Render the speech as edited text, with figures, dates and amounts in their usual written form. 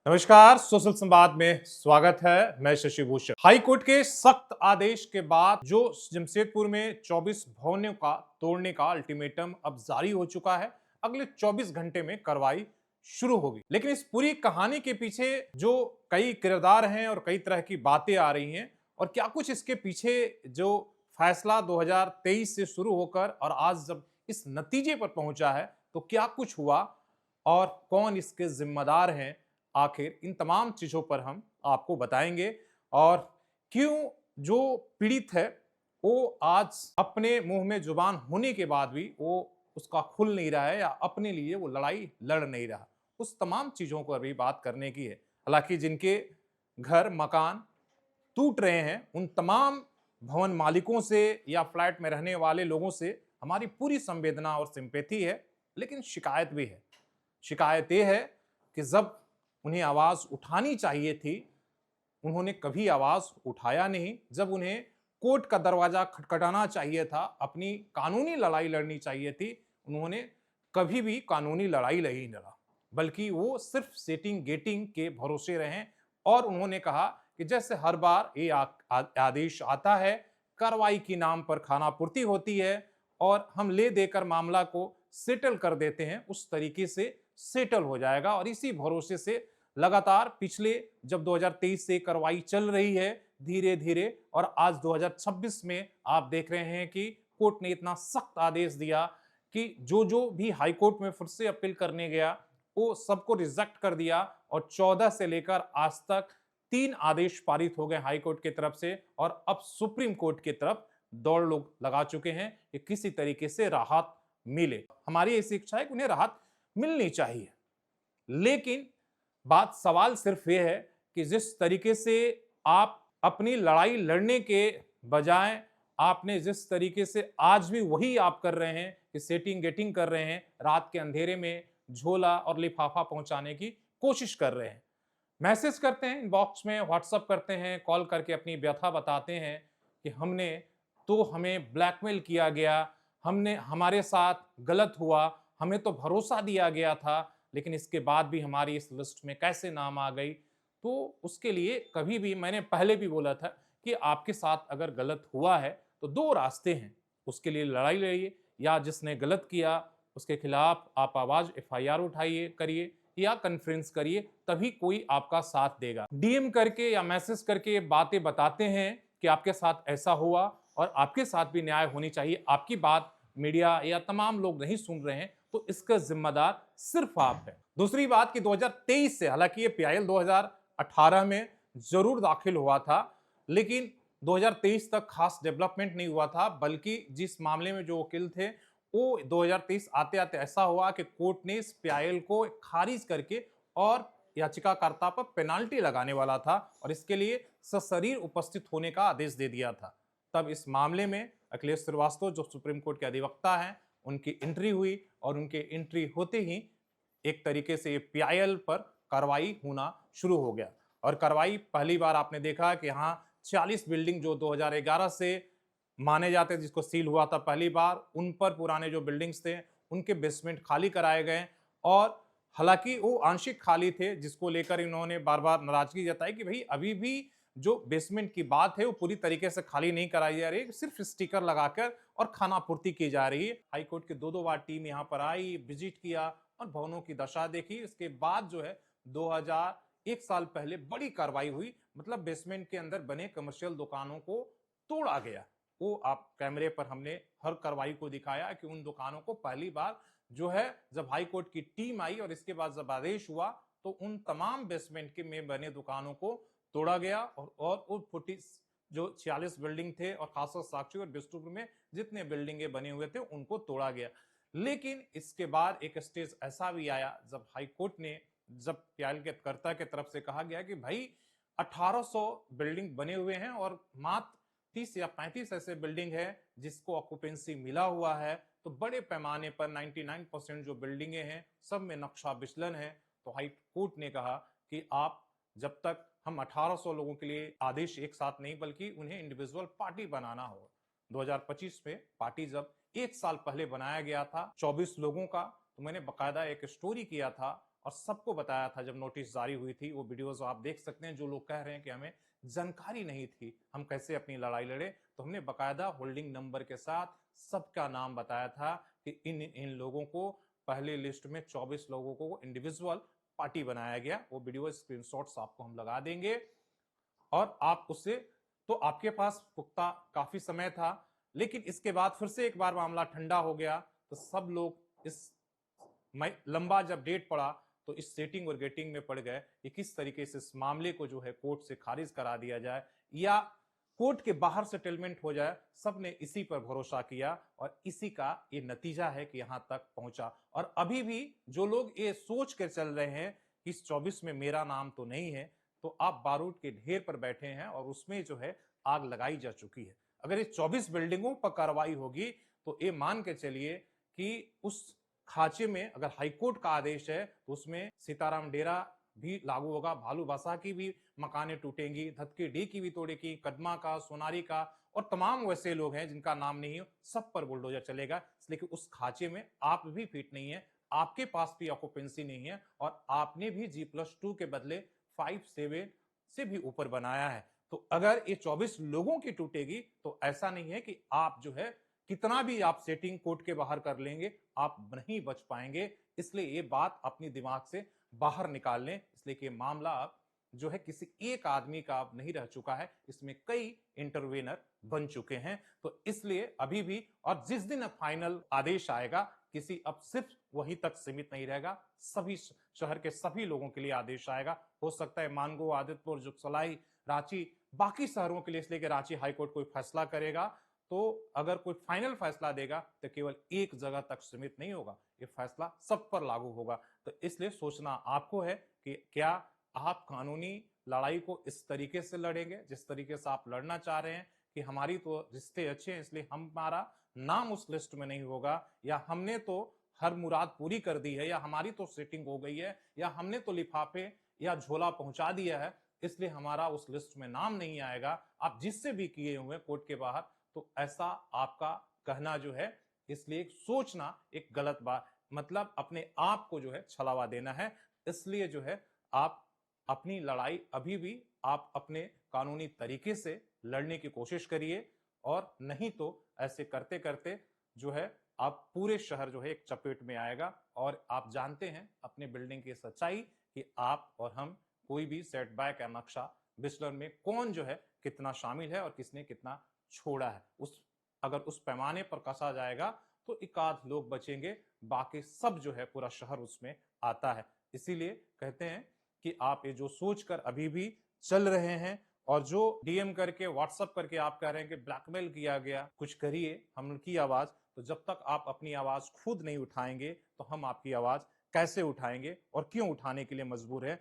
नमस्कार, सोशल संवाद में स्वागत है। मैं शशि भूषण। हाई कोर्ट के सख्त आदेश के बाद जो जमशेदपुर में 24 भवनों का तोड़ने का अल्टीमेटम अब जारी हो चुका है, अगले 24 घंटे में कार्रवाई शुरू होगी। लेकिन इस पूरी कहानी के पीछे जो कई किरदार हैं और कई तरह की बातें आ रही हैं और क्या कुछ इसके पीछे जो फैसला 2023 से शुरू होकर और आज जब इस नतीजे पर पहुंचा है तो क्या कुछ हुआ और कौन इसके जिम्मेदार हैं, आखिर इन तमाम चीजों पर हम आपको बताएंगे। और क्यों जो पीड़ित है वो आज अपने मुंह में जुबान होने के बाद भी वो उसका खुल नहीं रहा है या अपने लिए वो लड़ाई लड़ नहीं रहा, उस तमाम चीजों को अभी बात करने की है। हालांकि जिनके घर मकान टूट रहे हैं उन तमाम भवन मालिकों से या फ्लैट में रहने वाले लोगों से हमारी पूरी संवेदना और सिंपैथी है। लेकिन शिकायत भी है। शिकायत ये है कि जब उन्हें आवाज उठानी चाहिए थी उन्होंने कभी आवाज उठाया नहीं। जब उन्हें कोर्ट का दरवाजा खटखटाना चाहिए था, अपनी कानूनी लड़ाई लड़नी चाहिए थी, उन्होंने कभी भी कानूनी लड़ाई नहीं लड़ा, बल्कि वो सिर्फ सेटिंग गेटिंग के भरोसे रहे। और उन्होंने कहा कि जैसे हर बार ये आदेश आता है, कार्रवाई के नाम पर खानापूर्ति होती है और हम ले देकर मामला को सेटल कर देते हैं, उस तरीके से सेटल हो जाएगा। और इसी भरोसे से लगातार पिछले जब 2023 से कार्रवाई चल रही है धीरे धीरे, और आज 2026 में आप देख रहे हैं कि कोर्ट ने इतना सख्त आदेश दिया कि जो जो भी हाई कोर्ट में फिर से अपील करने गया वो सबको रिजेक्ट कर दिया। और 14 से लेकर आज तक 3 आदेश पारित हो गए हाई कोर्ट की तरफ से और अब सुप्रीम कोर्ट की तरफ दौड़ लोग लगा चुके हैं कि किसी तरीके से राहत मिले। हमारी ऐसी इच्छा है कि उन्हें राहत मिलनी चाहिए। लेकिन बात सवाल सिर्फ ये है कि जिस तरीके से आप अपनी लड़ाई लड़ने के बजाय आपने जिस तरीके से आज भी वही आप कर रहे हैं कि सेटिंग गेटिंग कर रहे हैं, रात के अंधेरे में झोला और लिफाफा पहुंचाने की कोशिश कर रहे हैं, मैसेज करते हैं इनबॉक्स में, व्हाट्सएप करते हैं, कॉल करके अपनी व्यथा बताते हैं कि हमने तो हमें ब्लैकमेल किया गया, हमने हमारे साथ गलत हुआ, हमें तो भरोसा दिया गया था, लेकिन इसके बाद भी हमारी इस लिस्ट में कैसे नाम आ गई। तो उसके लिए कभी भी मैंने पहले भी बोला था कि आपके साथ अगर गलत हुआ है तो 2 रास्ते हैं, उसके लिए लड़ाई लड़िए या जिसने गलत किया उसके खिलाफ आप आवाज एफआईआर उठाइए करिए या कॉन्फ्रेंस करिए, तभी कोई आपका साथ देगा। डीएम करके या मैसेज करके बातें बताते हैं कि आपके साथ ऐसा हुआ और आपके साथ भी न्याय होनी चाहिए, आपकी बात मीडिया या तमाम लोग नहीं सुन रहे हैं तो इसका जिम्मेदार सिर्फ आप है। दूसरी बात कि 2023 से, हालांकि ये पीआईएल 2018 में जरूर दाखिल हुआ था, लेकिन 2023 तक खास डेवलपमेंट नहीं हुआ था, बल्कि जिस मामले में जो वकील थे वो 2023 आते आते ऐसा हुआ कि कोर्ट ने इस पीआईएल को खारिज करके और याचिकाकर्ता पर पेनाल्टी लगाने वाला था और इसके लिए सशरीर उपस्थित होने का आदेश दे दिया था। तब इस मामले में अखिलेश श्रीवास्तव जो सुप्रीम कोर्ट के अधिवक्ता हैं उनकी एंट्री हुई और उनके एंट्री होते ही एक तरीके से पीआईएल पर कार्रवाई होना शुरू हो गया। और कार्रवाई पहली बार आपने देखा कि यहाँ 40 बिल्डिंग जो 2011 से माने जाते जिसको सील हुआ था पहली बार, उन पर पुराने जो बिल्डिंग्स थे उनके बेसमेंट खाली कराए गए। और हालांकि वो आंशिक खाली थे जिसको लेकर इन्होंने बार बार नाराजगी जताई कि भाई अभी भी जो बेसमेंट की बात है वो पूरी तरीके से खाली नहीं कराई जा रही, सिर्फ स्टिकर लगाकर और खाना पूर्ति की जा रही है। हाईकोर्ट की 2-2 बार टीम यहाँ पर आई, विजिट किया और भवनों की दशा देखी। इसके बाद जो है 2001 साल पहले बड़ी कार्रवाई हुई, मतलब बेसमेंट के अंदर बने कमर्शियल दुकानों को तोड़ा गया। वो आप कैमरे पर हमने हर कार्रवाई को दिखाया कि उन दुकानों को पहली बार जो है जब हाई कोर्ट की टीम आई और इसके बाद जब आदेश हुआ तो उन तमाम बेसमेंट के में बने दुकानों को तोड़ा गया और उन 40 जो 46 बिल्डिंग थे और खासकर साक्षी और बिष्टुपुर में जितने बिल्डिंगे बने हुए थे उनको तोड़ा गया। लेकिन इसके बाद एक स्टेज ऐसा भी आया जब हाई कोर्ट ने, जब पीआईएल के कर्ता की तरफ से कहा गया कि भाई 1800 बिल्डिंग बने हुए हैं और मात्र 30 या 35 ऐसे बिल्डिंग है जिसको ऑक्यूपेंसी मिला हुआ है, तो बड़े पैमाने पर 99% जो बिल्डिंगे हैं सब में नक्शा विचलन है। तो हाई कोर्ट ने कहा कि आप जब तक हम 1800 लोगों के लिए आदेश एक साथ नहीं बल्कि उन्हें इंडिविजुअल पार्टी बनाना हो। 2025 में पार्टी जब एक साल पहले बनाया गया था 24 लोगों का, तो मैंने बकायदा एक स्टोरी किया था और सबको बताया था जब नोटिस जारी हुई थी। वो वीडियोस आप देख सकते हैं। जो लोग कह रहे हैं कि हमें जानकारी नहीं थी, हम कैसे अपनी लड़ाई लड़े, तो हमने बकायदा होल्डिंग नंबर के साथ सबका नाम बताया था कि इन इन लोगों को पहले लिस्ट में 24 लोगों को इंडिविजुअल पार्टी बनाया गया। वो वीडियो स्क्रीनशॉट्स आपको हम लगा देंगे और आप उससे, तो आपके पास पुख्ता काफी समय था, लेकिन इसके बाद फिर से एक बार मामला ठंडा हो गया तो सब लोग इस लंबा जब डेट पड़ा तो इस सेटिंग और गेटिंग में पड़ गए कि किस तरीके से इस मामले को जो है कोर्ट से खारिज करा दिया जाए या कोर्ट के बाहर सेटलमेंट हो जाए। सबने इसी पर भरोसा किया और इसी का ये नतीजा है कि यहां तक पहुंचा। और अभी भी जो लोग ये सोच कर चल रहे हैं कि इस 24 में मेरा नाम तो नहीं है, तो आप बारूद के ढेर पर बैठे हैं और उसमें जो है आग लगाई जा चुकी है। अगर इस 24 बिल्डिंगों पर कार्रवाई होगी तो ये मान के चलिए कि उस खांचे में अगर हाईकोर्ट का आदेश है तो उसमें सीताराम डेरा भी लागू होगा, भालू बासा की भी मकानें टूटेंगी, धतके डी की भी तोड़ेगी, कदमा का, सोनारी का और तमाम वैसे लोग हैं जिनका नाम नहीं हो, सब पर बुलडोजर चलेगा। इसलिए कि उस खांचे में आप भी फिट नहीं है, आपके पास भी ऑक्यूपेंसी नहीं है और आपने भी G+2 के बदले 5-7 से भी ऊपर बनाया है। तो अगर ये 24 लोगों की टूटेगी तो ऐसा नहीं है कि आप जो है कितना भी आप सेटिंग कोर्ट के बाहर कर लेंगे, आप नहीं बच पाएंगे। इसलिए ये बात अपनी दिमाग से बाहर निकाल लें। इसलिए कि मामला अब जो है किसी एक आदमी का अब नहीं रह चुका है, इसमें कई इंटरवेनर बन चुके हैं। तो इसलिए अभी भी, और जिस दिन अब फाइनल आदेश आएगा, किसी अब सिर्फ वहीं तक सीमित नहीं रहेगा, सभी शहर के सभी लोगों के लिए आदेश आएगा। हो सकता है मानगो, आदित्यपुर, जुगसलाई, रांची, बाकी शहरों के लिए, इसलिए कि रांची हाईकोर्ट कोई फैसला करेगा तो अगर कोई फाइनल फैसला देगा तो केवल एक जगह तक सीमित नहीं होगा, ये फैसला सब पर लागू होगा। तो इसलिए सोचना आपको है कि क्या आप कानूनी लड़ाई को इस तरीके से लड़ेंगे जिस तरीके से आप लड़ना चाह रहे हैं कि हमारी तो रिश्ते अच्छे हैं इसलिए हमारा नाम उस लिस्ट में नहीं होगा, या हमने तो हर मुराद पूरी कर दी है, या हमारी तो सेटिंग हो गई है, या हमने तो लिफाफे या झोला पहुंचा दिया है इसलिए हमारा उस लिस्ट में नाम नहीं आएगा, आप जिससे भी किए हुए कोर्ट के बाहर, तो ऐसा आपका कहना जो है, इसलिए सोचना एक गलत बात, मतलब अपने आप को जो है छलावा देना है। इसलिए जो है आप अपनी लड़ाई अभी भी आप अपने कानूनी तरीके से लड़ने की कोशिश करिए, और नहीं तो ऐसे करते करते जो है आप पूरे शहर जो है एक चपेट में आएगा। और आप जानते हैं अपने बिल्डिंग की सच्चाई कि आप और हम कोई भी सेटबैक या नक्शा विचलन में कौन जो है कितना शामिल है और किसने कितना छोड़ा है, उस अगर उस पैमाने पर कसा जाएगा तो एकाध लोग बचेंगे, बाकी सब जो है पूरा शहर उसमें आता है। इसीलिए कहते हैं कि आप ये जो सोचकर अभी भी चल रहे हैं और जो डीएम करके व्हाट्सएप करके आप कह रहे हैं कि ब्लैकमेल किया गया, कुछ करिए हम उनकी आवाज, तो जब तक आप अपनी आवाज खुद नहीं उठाएंगे तो हम आपकी आवाज कैसे उठाएंगे और क्यों उठाने के लिए मजबूर है।